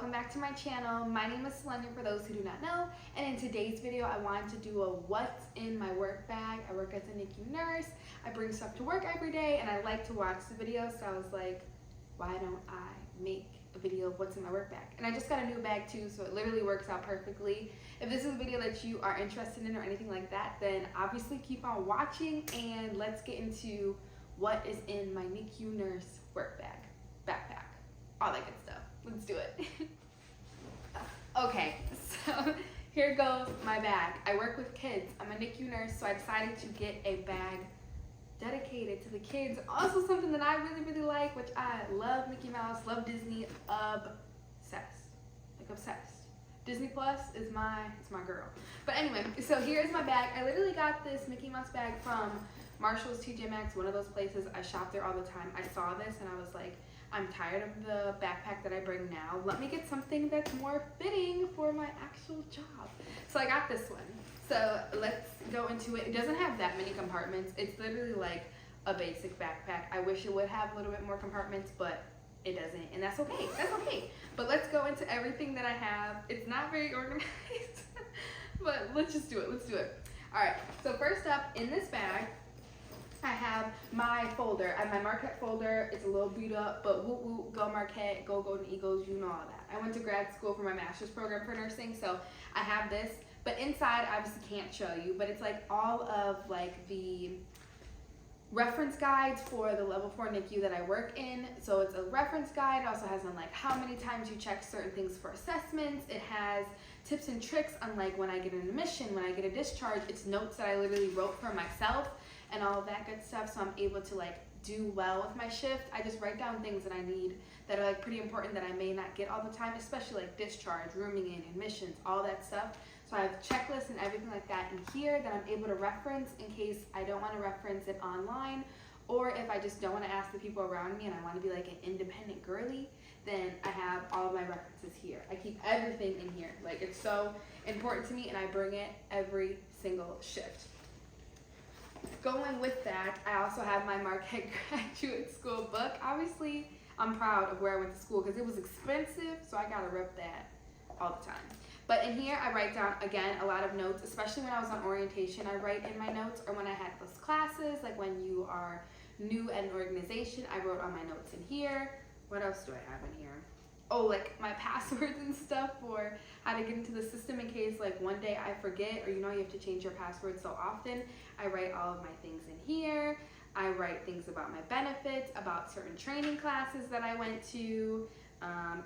welcome back to my channel. My name is Selena for those who do not know, and in today's video I wanted to do a what's in my work bag. I work as a NICU nurse. I bring stuff to work every day and I like to watch the videos, so I was like, why don't I make a video of what's in my work bag? And I just got a new bag too, so it literally works out perfectly. If this is a video that you are interested in or anything like that, then obviously keep on watching and let's get into what is in my NICU nurse work bag, backpack, all that good stuff. Let's do it. Okay, so here goes my bag. I work with kids. I'm a NICU nurse, so I decided to get a bag dedicated to the kids. Also something that I really like, which I love Mickey Mouse, love Disney, obsessed, like obsessed. Disney Plus is it's my girl. But anyway, so here's my bag. I literally got this Mickey Mouse bag from Marshall's, TJ Maxx, one of those places. I shop there all the time. I saw this and I was like, I'm tired of the backpack that I bring now. Let me get something that's more fitting for my actual job. So I got this one. So let's go into it. It doesn't have that many compartments. It's literally like a basic backpack. I wish it would have a little bit more compartments, but it doesn't, and that's okay. That's okay. But let's go into everything that I have. It's not very organized, but let's just do it. Let's do it. All right, so first up in this bag, I have my folder. I have my Marquette folder. It's a little beat up, but whoop whoop, go Marquette, go Golden Eagles, you know all that. I went to grad school for my master's program for nursing, so I have this. But inside, I obviously can't show you, but it's like all of like the reference guides for the level 4 NICU that I work in. So it's a reference guide. It also has on like how many times you check certain things for assessments. It has tips and tricks on like when I get an admission, when I get a discharge. It's notes that I literally wrote for myself and all of that good stuff, so I'm able to like do well with my shift. I just write down things that I need that are like pretty important that I may not get all the time, especially like discharge, rooming in, admissions, all that stuff. So I have checklists and everything like that in here that I'm able to reference in case I don't want to reference it online, or if I just don't want to ask the people around me and I want to be like an independent girly, then I have all of my references here. I keep everything in here. Like, it's so important to me and I bring it every single shift. Going with that, I also have my Marquette Graduate School book. Obviously, I'm proud of where I went to school because it was expensive, so I gotta rep that all the time. But in here, I write down, again, a lot of notes, especially when I was on orientation. I write in my notes, or when I had those classes, like when you are new at an organization, I wrote all my notes in here. What else do I have in here? Oh, like my passwords and stuff for how to get into the system in case like one day I forget, or you know you have to change your password so often. I write all of my things in here. I write things about my benefits, about certain training classes that I went to,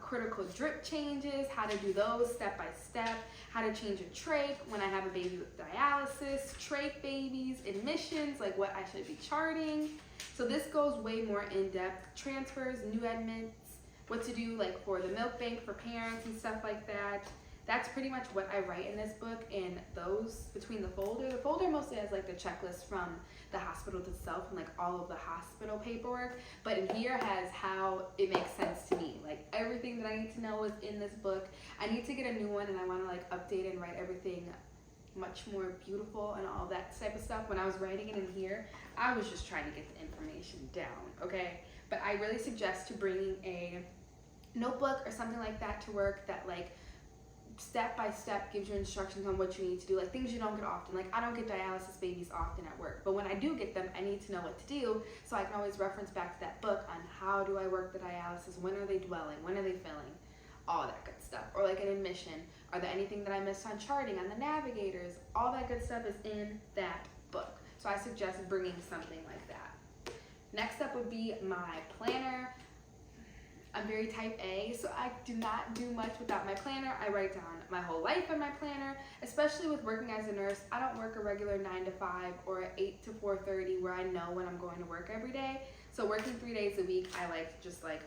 critical drip changes, how to do those step by step, how to change a trach when I have a baby with dialysis, trach babies, admissions, like what I should be charting. So this goes way more in depth. Transfers, new admits, what to do like for the milk bank for parents and stuff like that. That's pretty much what I write in this book, and those between the folder mostly has like the checklist from the hospital itself and like all of the hospital paperwork, but in here has how it makes sense to me. Like everything that I need to know is in this book. I need to get a new one and I want to like update and write everything much more beautiful and all that type of stuff. When I was writing it in here, I was just trying to get the information down, okay? But I really suggest to bringing a notebook or something like that to work that like step by step gives you instructions on what you need to do, like things you don't get often. Like I don't get dialysis babies often at work, but when I do get them, I need to know what to do, so I can always reference back to that book on how do I work the dialysis, when are they dwelling, when are they filling, all that good stuff. Or like an admission, are there anything that I missed on charting, on the navigators, all that good stuff is in that book. So I suggest bringing something like that. Next up would be my planner. I'm very type A, so I do not do much without my planner. I write down my whole life in my planner, especially with working as a nurse. I don't work a regular 9 to 5 or 8 to 4:30 where I know when I'm going to work every day. So working 3 days a week, I like to just like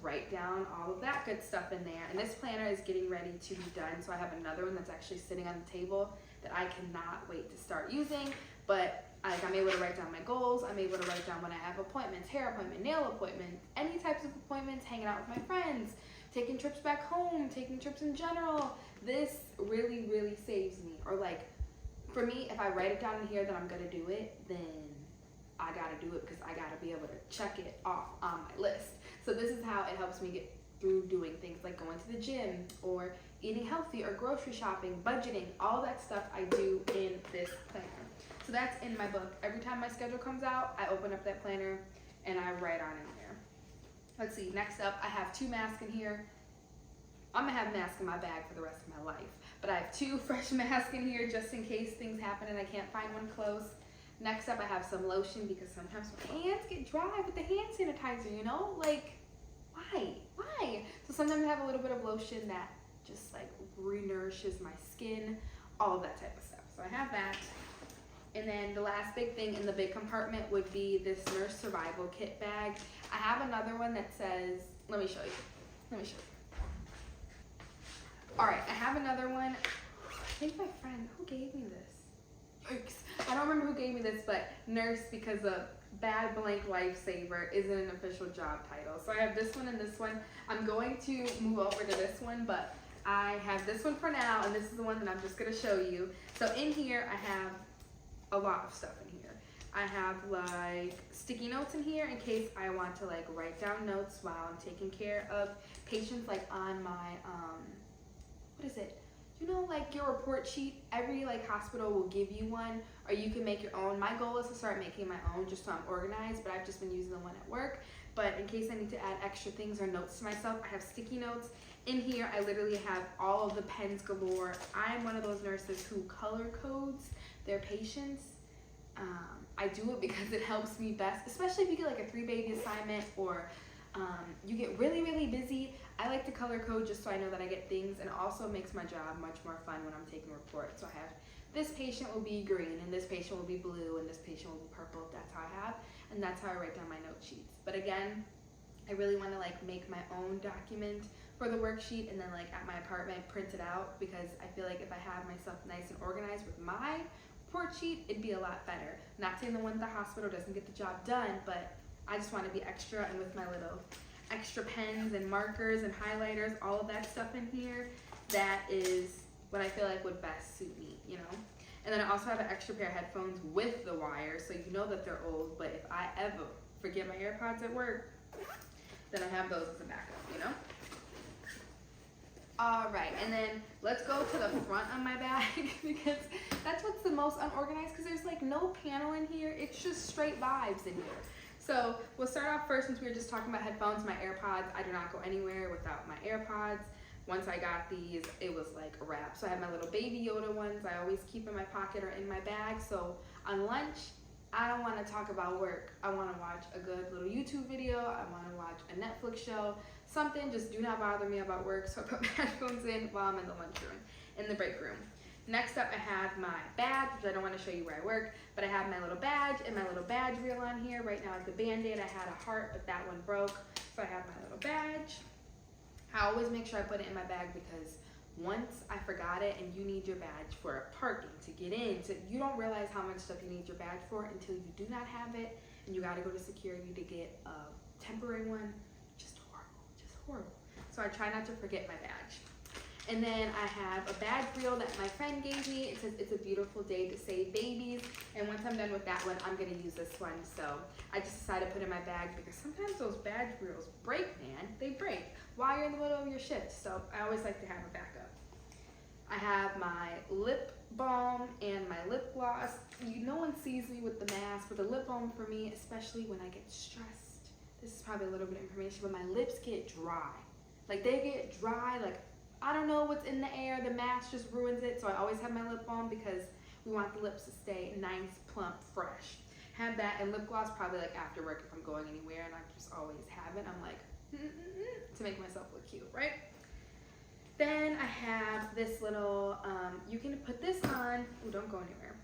write down all of that good stuff in there. And this planner is getting ready to be done, so I have another one that's actually sitting on the table that I cannot wait to start using. But I'm able to write down my goals. I'm able to write down when I have appointments, hair appointment, nail appointments, any types of appointments, hanging out with my friends, taking trips back home, taking trips in general. This really, really saves me. Or like, for me, if I write it down in here that I'm gonna do it, then I gotta do it because I gotta be able to check it off on my list. So this is how it helps me get through doing things like going to the gym or eating healthy or grocery shopping, budgeting, all that stuff I do in this planner. So that's in my book. Every time my schedule comes out, I open up that planner and I write on in there. Let's see, next up, I have 2 masks in here. I'm gonna have masks in my bag for the rest of my life. But I have 2 fresh masks in here just in case things happen and I can't find one close. Next up, I have some lotion because sometimes my hands get dry with the hand sanitizer, you know? Like, why? So sometimes I have a little bit of lotion that just like re-nourishes my skin, all of that type of stuff. So I have that. And then the last big thing in the big compartment would be this nurse survival kit bag. I have another one that says, let me show you. All right, I have another one. I think my friend, who gave me this? Yikes. I don't remember who gave me this, but nurse because a bad blank lifesaver isn't an official job title. So I have this one and this one. I'm going to move over to this one, but I have this one for now, and this is the one that I'm just gonna show you. So in here, I have a lot of stuff in here. I have like sticky notes in here in case I want to like write down notes while I'm taking care of patients, like on my, what is it? You know, like your report sheet, every like hospital will give you one, or you can make your own. My goal is to start making my own just so I'm organized, but I've just been using the one at work. But in case I need to add extra things or notes to myself, I have sticky notes. In here, I literally have all of the pens galore. I'm one of those nurses who color codes their patients. I do it because it helps me best, especially if you get like a 3-baby assignment or you get really, really busy. I like to color code just so I know that I get things, and it also makes my job much more fun when I'm taking reports. So I have this patient will be green, and this patient will be blue, and this patient will be purple if that's how I have, and that's how I write down my note sheets. But again, I really want to like make my own document for the worksheet and then like at my apartment print it out, because I feel like if I have myself nice and organized with my report sheet, it'd be a lot better. Not saying the one at the hospital doesn't get the job done, but I just want to be extra, and with my little extra pens and markers and highlighters, all of that stuff in here, that is what I feel like would best suit me, you know? And then I also have an extra pair of headphones with the wire, so you know that they're old, but if I ever forget my AirPods at work, then I have those as a backup, you know? All right, and then let's go to the front of my bag because that's what's the most unorganized, because there's like no panel in here. It's just straight vibes in here. So we'll start off first, since we were just talking about headphones, my AirPods. I do not go anywhere without my AirPods. Once I got these, it was like a wrap. So I have my little Baby Yoda ones I always keep in my pocket or in my bag. So on lunch, I don't want to talk about work. I want to watch a good little YouTube video. I want to watch a Netflix show. Something, just do not bother me about work. So I put my headphones in while I'm in the lunchroom, in the break room. Next up, I have my badge, which I don't want to show you where I work, but I have my little badge and my little badge reel on here. Right now, the Band-Aid, I had a heart, but that one broke. So I have my little badge. I always make sure I put it in my bag because once I forgot it, and you need your badge for parking, to get in, so you don't realize how much stuff you need your badge for until you do not have it, and you got to go to security to get a temporary one. Just horrible. So I try not to forget my badge. And then I have a badge reel that my friend gave me. It says it's a beautiful day to save babies. And once I'm done with that one, I'm gonna use this one. So I just decided to put it in my bag because sometimes those badge reels break, man. They break while you're in the middle of your shift. So I always like to have a backup. I have my lip balm and my lip gloss. No one sees me with the mask, but the lip balm for me, especially when I get stressed. This is probably a little bit of information, but my lips get dry. Like they get dry, like I don't know what's in the air, the mask just ruins it, so I always have my lip balm because we want the lips to stay nice, plump, fresh. Have that, and lip gloss probably like after work if I'm going anywhere, and I just always have it. I'm like, to make myself look cute, right? Then I have this little, you can put this on, don't go anywhere.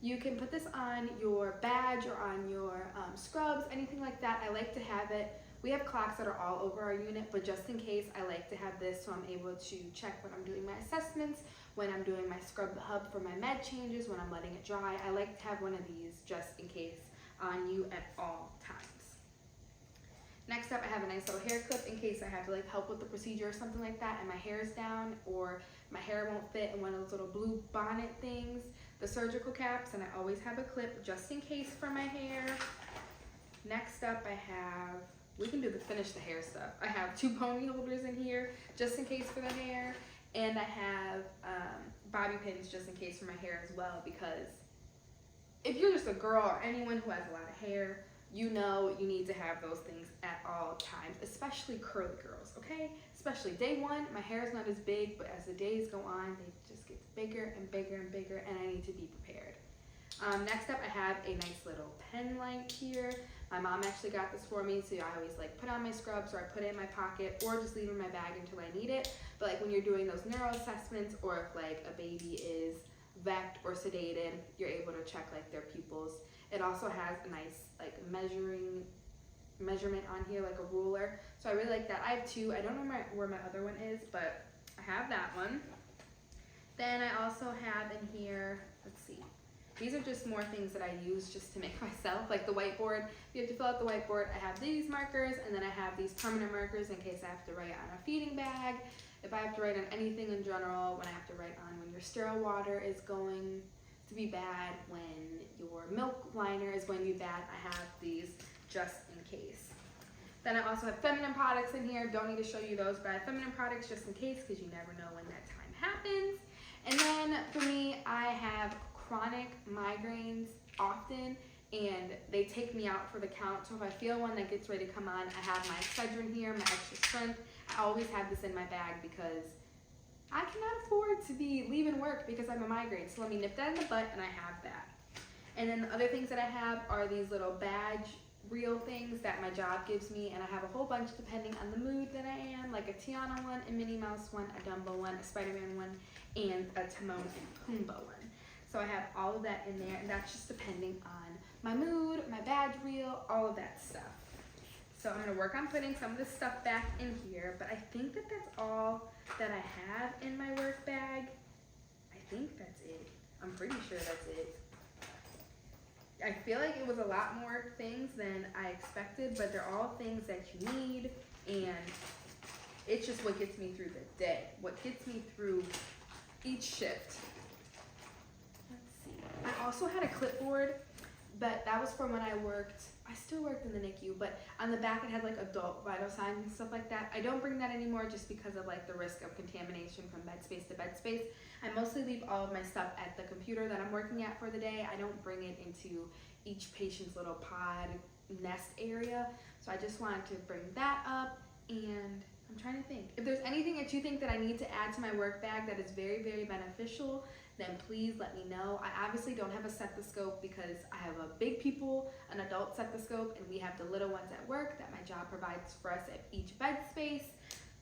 You can put this on your badge or on your scrubs, anything like that. I like to have it. We have clocks that are all over our unit, but just in case, I like to have this so I'm able to check when I'm doing my assessments, when I'm doing my scrub the hub for my med changes, when I'm letting it dry. I like to have one of these just in case on you at all times. Next up, I have a nice little hair clip in case I have to like help with the procedure or something like that and my hair is down or my hair won't fit in one of those little blue bonnet things, the surgical caps, and I always have a clip just in case for my hair. Next up, I have we can finish the hair stuff. I have 2 pony holders in here just in case for the hair, and I have bobby pins just in case for my hair as well, because if you're just a girl or anyone who has a lot of hair, you know you need to have those things at all times, especially curly girls, okay? Especially day one, my hair is not as big, but as the days go on, they just get bigger and bigger and bigger, and I need to be prepared. Next up, I have a nice little pen light here. My mom actually got this for me, so I always like put on my scrubs, or I put it in my pocket, or just leave it in my bag until I need it. But like when you're doing those neuro assessments, or if like a baby is vect or sedated, you're able to check like their pupils. It also has a nice like measurement on here, like a ruler. So I really like that. I have 2. I don't know where my other one is, but I have that one. Then I also have in here, let's see. These are just more things that I use just to make myself, like the whiteboard. If you have to fill out the whiteboard, I have these markers, and then I have these permanent markers in case I have to write on a feeding bag, if I have to write on anything in general, when I have to write on when your sterile water is going to be bad, when your milk liner is going to be bad, I have these just in case. Then I also have feminine products in here. Don't need to show you those, but I have feminine products just in case, because you never know when that time happens. And then for me, I have chronic migraines often, and they take me out for the count. So if I feel one that gets ready to come on, I have my Excedrin here, my extra strength. I always have this in my bag because I cannot afford to be leaving work because I have a migraine. So let me nip that in the butt, and I have that. And then the other things that I have are these little badge reel things that my job gives me, and I have a whole bunch depending on the mood that I am, like a Tiana one, a Minnie Mouse one, a Dumbo one, a Spider-Man one, and a Timon and Pumbaa one. So I have all of that in there, and that's just depending on my mood, my badge reel, all of that stuff. So I'm gonna work on putting some of this stuff back in here, but I think that that's all that I have in my work bag. I think that's it. I'm pretty sure that's it. I feel like it was a lot more things than I expected, but they're all things that you need, and it's just what gets me through the day, what gets me through each shift. I also had a clipboard, but that was from when I still worked in the NICU, but on the back it had like adult vital signs and stuff like that. I don't bring that anymore just because of like the risk of contamination from bed space to bed space. I mostly leave all of my stuff at the computer that I'm working at for the day. I don't bring it into each patient's little pod nest area. So I just wanted to bring that up, and I'm trying to think. If there's anything that you think that I need to add to my work bag that is very, very beneficial, then please let me know. I obviously don't have a stethoscope because I have a big people, an adult stethoscope, and we have the little ones at work that my job provides for us at each bed space.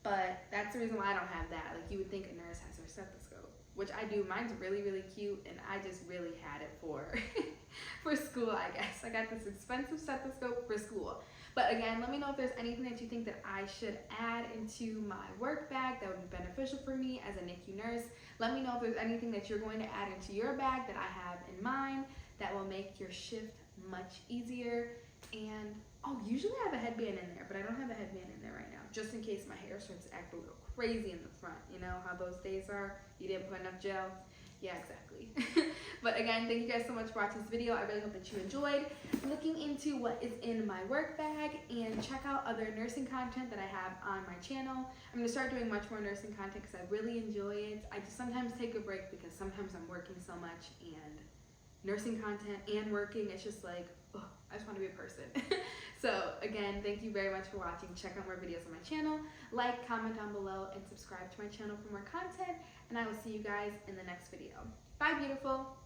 But that's the reason why I don't have that. Like, you would think a nurse has her stethoscope, which I do. Mine's really, really cute, and I just really had it for for school, I guess. I got this expensive stethoscope for school. But again, let me know if there's anything that you think that I should add into my work bag that would be beneficial for me as a NICU nurse. Let me know if there's anything that you're going to add into your bag that I have in mine that will make your shift much easier. And, oh, usually I have a headband in there, but I don't have a headband in there right now, just in case my hair starts to act a little crazy in the front. You know how those days are? You didn't put enough gel? Yeah, exactly. But again, thank you guys so much for watching this video. I really hope that you enjoyed looking into what is in my work bag, and check out other nursing content that I have on my channel. I'm going to start doing much more nursing content because I really enjoy it. I just sometimes take a break because sometimes I'm working so much, and nursing content and working, it's just like, oh, I just want to be a person. So again, thank you very much for watching. Check out more videos on my channel. Like, comment down below, and subscribe to my channel for more content. And I will see you guys in the next video. Bye, beautiful.